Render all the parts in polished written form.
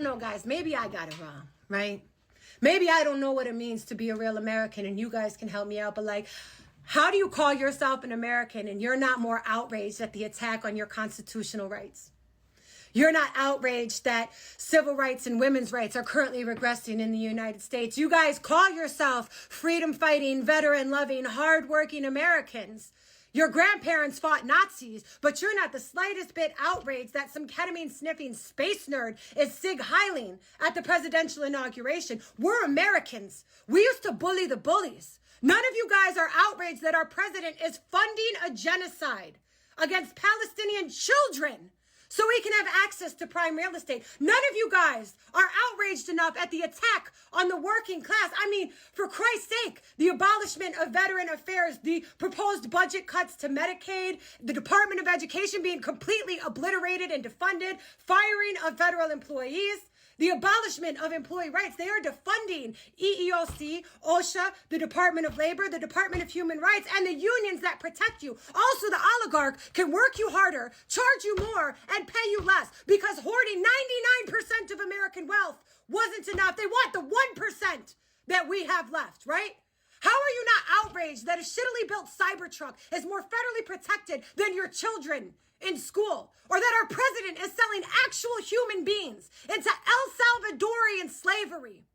don't know, guys. Maybe I got it wrong, right? Maybe I don't know what it means to be a real American, and you guys can help me out. But like, how do you call yourself an American and you're not more outraged at the attack on your constitutional rights? You're not outraged that civil rights and women's rights are currently regressing in the United States. You guys call yourself freedom-fighting, veteran-loving, hard-working Americans. Your grandparents fought Nazis, but you're not the slightest bit outraged that some ketamine-sniffing space nerd is Sig Heiling at the presidential inauguration. We're Americans. We used to bully the bullies. None of you guys are outraged that our president is funding a genocide against Palestinian children so we can have access to prime real estate. None of you guys are outraged enough at the attack on the working class. I mean, for Christ's sake, the abolishment of Veteran Affairs, the proposed budget cuts to Medicaid, the Department of Education being completely obliterated and defunded, firing of federal employees, the abolishment of employee rights. They are defunding EEOC, OSHA, the Department of Labor, the Department of Human Rights, and the unions that protect you. Also, the oligarch can work you harder, charge you more, and pay you less because hoarding 99% of American wealth wasn't enough. They want the 1% that we have left, right? How are you not outraged that a shittily built Cybertruck is more federally protected than your children in school? Or that our president is selling actual human beings into El Salvadorian slavery?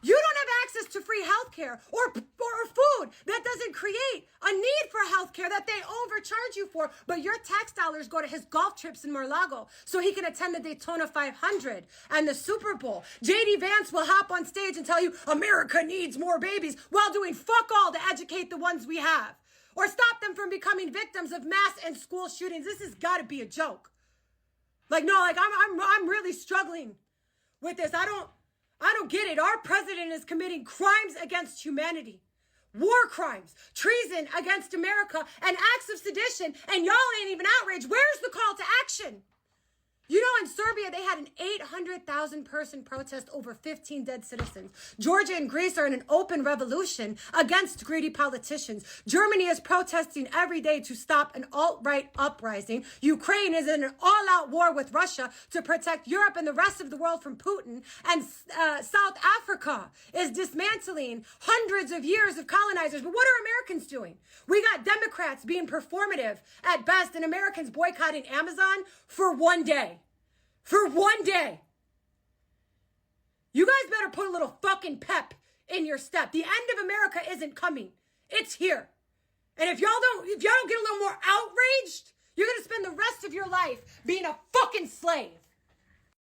You don't have access to free healthcare or food that doesn't create a need for healthcare that they overcharge you for, but your tax dollars go to his golf trips in Mar-a-Lago so he can attend the Daytona 500 and the Super Bowl. JD Vance will hop on stage and tell you America needs more babies while doing fuck all to educate the ones we have or stop them from becoming victims of mass and school shootings. This has got to be a joke. I'm really struggling with this. I don't get it. Our president is committing crimes against humanity, war crimes, treason against America, and acts of sedition, and y'all ain't even outraged. Where's the call to action? You know, in Serbia, they had an 800,000 person protest over 15 dead citizens. Georgia and Greece are in an open revolution against greedy politicians. Germany is protesting every day to stop an alt-right uprising. Ukraine is in an all-out war with Russia to protect Europe and the rest of the world from Putin. And South Africa is dismantling hundreds of years of colonizers. But what are Americans doing? We got Democrats being performative at best and Americans boycotting Amazon for one day. For one day. You guys better put a little fucking pep in your step. The end of America isn't coming. It's here. And if y'all don't get a little more outraged, you're going to spend the rest of your life being a fucking slave.